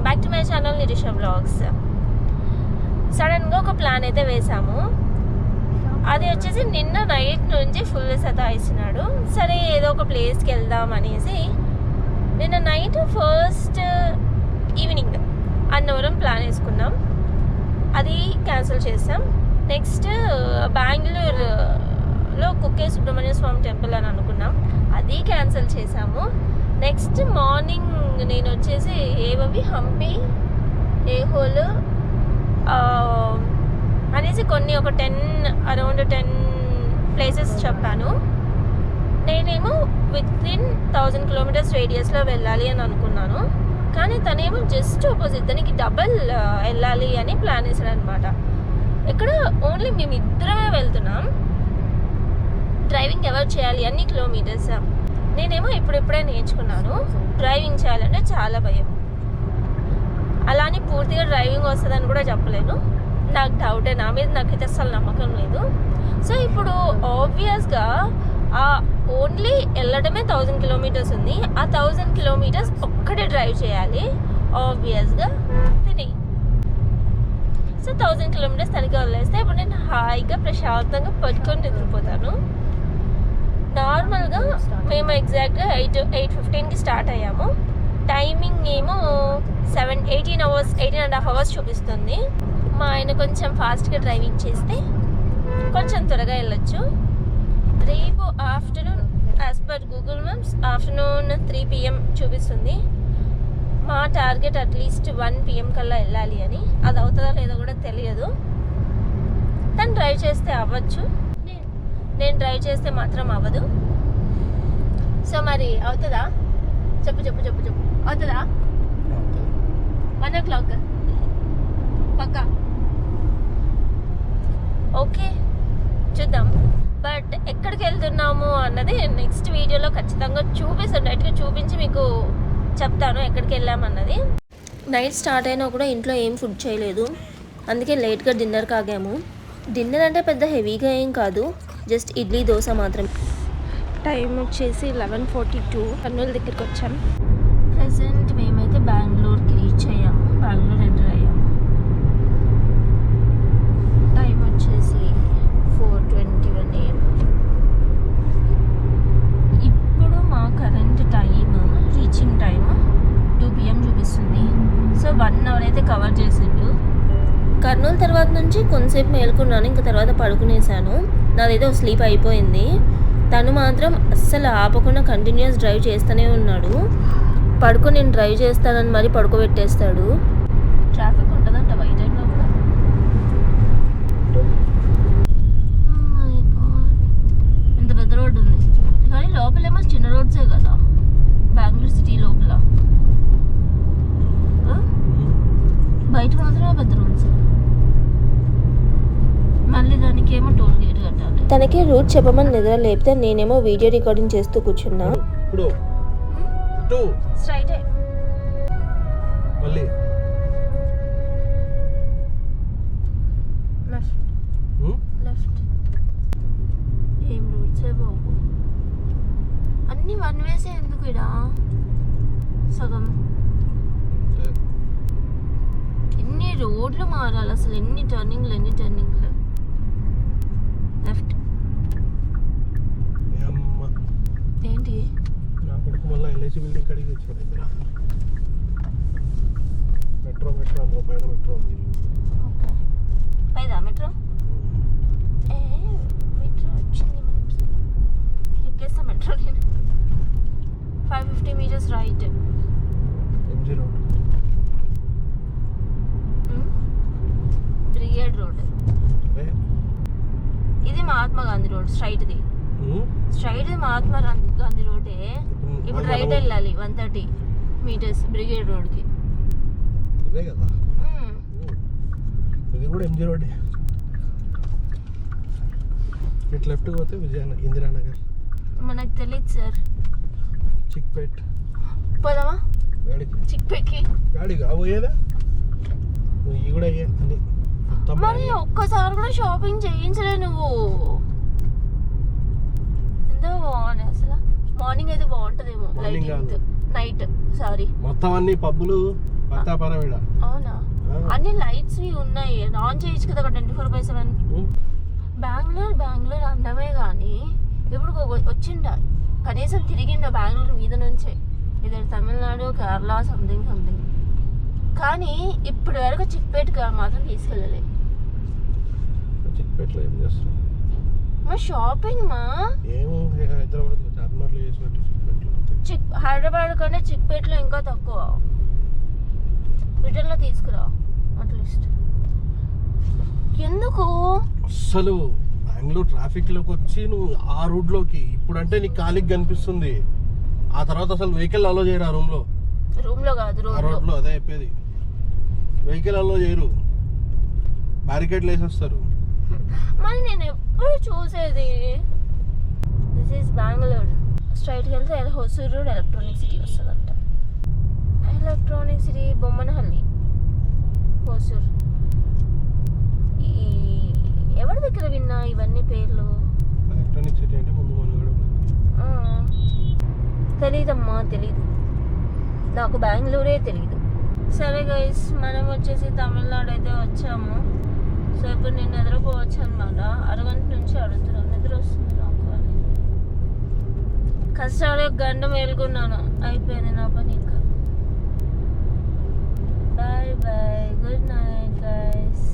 Back to my channel Nirisha vlogs. సడన్గా ఒక plan అయితే వేసాము. అది వచ్చేసి నిన్న నైట్ నుంచి ఫుల్ సతాయిస్తున్నాడు. సరే ఏదో ఒక ప్లేస్కి వెళ్దాం అనేసి నిన్న night first evening Annavaram plan వేసుకున్నాం. అది క్యాన్సిల్ చేసాం. నెక్స్ట్ బెంగళూరులో కుక్కే సుబ్రహ్మణ్య స్వామి టెంపుల్ అని అనుకున్నాం. అది క్యాన్సిల్ చేసాము. నెక్స్ట్ మార్నింగ్ నేను వచ్చేసి ఏవవి హంపి, ఏహోల్ అనేసి కొన్ని ఒక అరౌండ్ 10 ప్లేసెస్ చెప్పాను. నేనేమో వితిన్ 1000 కిలోమీటర్స్ రేడియస్లో వెళ్ళాలి అని అనుకున్నాను. కానీ తనేమో జస్ట్ ఆపోజిట్, దానికి డబల్ వెళ్ళాలి అని ప్లాన్ వేసాడు అనమాట. ఇక్కడ ఓన్లీ మేము ఇద్దరమే వెళ్తున్నాం. డ్రైవింగ్ ఎవరు చేయాలి అన్ని కిలోమీటర్స్. నేనేమో ఇప్పుడిప్పుడే నేర్చుకున్నాను. డ్రైవింగ్ చేయాలంటే చాలా భయం. అలానే పూర్తిగా డ్రైవింగ్ వస్తుందని కూడా చెప్పలేను. నాకు డౌటే, నా మీద నాకైతే అస్సలు నమ్మకం లేదు. సో ఇప్పుడు ఆబ్వియస్గా ఓన్లీ వెళ్ళడమే 1000 కిలోమీటర్స్ ఉంది. ఆ 1000 కిలోమీటర్స్ ఒక్కడే డ్రైవ్ చేయాలి ఆబ్వియస్గా తిని. సో 1000 కిలోమీటర్స్ తనకి వదిలేస్తే ఇప్పుడు నేను హాయిగా ప్రశాంతంగా పట్టుకొని నిద్రపోతాను. నార్మల్గా మేము ఎగ్జాక్ట్గా 8:15కి స్టార్ట్ అయ్యాము. టైమింగ్ ఏమో 18.5 అవర్స్ చూపిస్తుంది. మా ఆయన కొంచెం ఫాస్ట్గా డ్రైవింగ్ చేస్తే కొంచెం త్వరగా వెళ్ళొచ్చు. రేపు afternoon as per Google maps afternoon 3 PM చూపిస్తుంది. మా టార్గెట్ అట్లీస్ట్ 1 PM కల్లా వెళ్ళాలి అని. అది అవుతుందో లేదో కూడా తెలియదు. తను డ్రైవ్ చేస్తే అవ్వచ్చు, నేను డ్రైవ్ చేస్తే మాత్రం అవ్వదు. సో మరి అవుతుందా? చెప్పు అవుతుందా? 1 o'clock పక్కా? ఓకే, చూద్దాం. బట్ ఎక్కడికి వెళ్తున్నాము అన్నది నెక్స్ట్ వీడియోలో ఖచ్చితంగా చూపిస్తాను. డైరెక్ట్గా చూపించి మీకు చెప్తాను ఎక్కడికి వెళ్ళామన్నది. నైట్ స్టార్ట్ అయినా కూడా ఇంట్లో ఏం ఫుడ్ చేయలేదు. అందుకే లేట్గా డిన్నర్కి ఆగాము. డిన్నర్ అంటే పెద్ద హెవీగా ఏం కాదు, జస్ట్ ఇడ్లీ దోశ మాత్రం. టైం వచ్చేసి 11:42. కర్నూలు దగ్గరికి వచ్చాం. ప్రజెంట్ మేమైతే బెంగళూరుకి రీచ్ అయ్యాము. బెంగళూరు ఎంటర్ అయ్యాము. టైం వచ్చేసి 4:21 AM. ఇప్పుడు మా current time reaching time 2 PM చూపిస్తుంది. సో 1 hour అయితే కవర్ చేసిండు. కర్నూలు తర్వాత నుంచి కొంతసేపు మేలుకున్నాను, ఇంకా తర్వాత పడుకునేసాను. నాదైతే స్లీప్ అయిపోయింది. తను మాత్రం అస్సలు ఆపకుండా కంటిన్యూస్ డ్రైవ్ చేస్తూనే ఉన్నాడు. పడుకొని నేను డ్రైవ్ చేస్తానని మరి పడుకోబెట్టేస్తాడు. ట్రాఫిక్ ఉంటుందంట ఈ టైంలో కూడా. ఇంత పెద్ద రోడ్డు ఉంది కానీ లోపలేమో చిన్న రోడ్సే కదా బెంగళూరు సిటీ లోపల. బయట మాత్రమే పెద్ద రోడ్స్. మళ్ళీ దానికి ఏమో టోల్ గేట్ కట్టాలి. తనకి రూట్ చెప్పమని నిద్ర లేపితే నేనేమో వీడియో రికార్డింగ్ చేస్తూ కూర్చున్నా. Straight left. ఏం రూట్సే బాబు, అన్ని 1 వేసే ఎందుకు ఇడా సగం. ఎన్ని రోడ్లు మారాలి అసలు, ఎన్ని టర్నింగ్లు. లెఫ్ట్ ఏంటి? మెట్రో పైదా మెట్రో వచ్చింది మనకి. ఎక్కేస్తా మెట్రో నేను. 550 meters రైట్. Brigade road. ఇది మహాత్మా గాంధీ రోడ్. స్ట్రైట్ మహాత్మా గాంధీ రోడ్డే. ఇప్పుడు రైట్ వెళ్ళాలి 130 meters బ్రిగేడ్ రోడ్కి. ఇది కూడా ఎంజీ రోడ్. ఇటు లెఫ్ట్ పోతే ఇందిరానగర్. మనకు తెలియదు సార్. చిక్పేట్ పోదామా? చిక్పేట్కి గాడి కాబోయేదా? ఇవి కూడా అయ్యే అన్ని. మరి ఒక్కసారి కూడా షాపింగ్ చేయించలే నువ్వు. ఎంతో బాగుంది అసలు. మార్నింగ్ అయితే బాగుంటుందేమో, లైటింగ్. నైట్ సారీ మొత్తం అన్ని పబ్బులు ప్రతాపరం ఈడ. అవునా? అన్ని లైట్స్ ఉన్నాయి, ఆన్ చేయొచ్చు కదా 24/7. బెంగళూరు అందమే కానీ ఇప్పుడు వచ్చిండ కనీసం తిరిగిండ బెంగళూరు మీద నుంచే, ఇది తమిళనాడు, కేరళ, సంథింగ్. కానీ ఇప్పటి వరకు చిక్పేటకి మాత్రం తీసుకెళ్ళలే. చిక్పేటలో ఏం చేస్తాం? మా షాపింగ్ మా ఏముంది హైదరాబాద్లో చార్మినార్లో చేసినట్టు చిక్పేటలో. హైదరాబాద్ కంటే చిక్పేటలో ఇంకా తక్కువ. రిటర్న్లో తీసుకురా అట్లీస్ట్. ఎందుకు అసలు బెంగళూరు ట్రాఫిక్లోకి వచ్చి నువ్వు ఆ రూట్లోకి ఇప్పుడంటే నీకు ఖాళీకి కనిపిస్తుంది, ఆ తర్వాత అసలు వెహికల్ అలో చేయరు ఆ రూమ్లో కాదు ఆ రోడ్లో. అదే చెప్పేది, వెహికల్ అలో చేయరు, బ్యారికేడ్లు వేసేస్తారు. మరి నేను ఎప్పుడు చూసేది దిస్ ఈజ్ బెంగళూరు. స్ట్రైట్కి వెళ్తే హొసూరు రోడ్ ఎలక్ట్రానిక్ సిటీ వస్తుందంట. Electronic city Bommanahalli, Hosur. ఎవరి దగ్గర విన్నా ఇవన్నీ పేర్లు? ఎలక్ట్రానిక్ సిటీ అంటే ముందు తెలీదమ్మా, తెలీదు నాకు, బెంగళూరే తెలీదు. సరే గైస్, మనం వచ్చేసి తమిళనాడు అయితే వచ్చాము. సో ఇప్పుడు నేను నిద్రపోవచ్చు అనమాట. అరగంట నుంచి అడుగుతున్నాను, నిద్ర వస్తుంది నాకు. కష్టాలు గంట మేలుకున్నాను, అయిపోయింది నా పని ఇంకా. Bye bye, good night guys.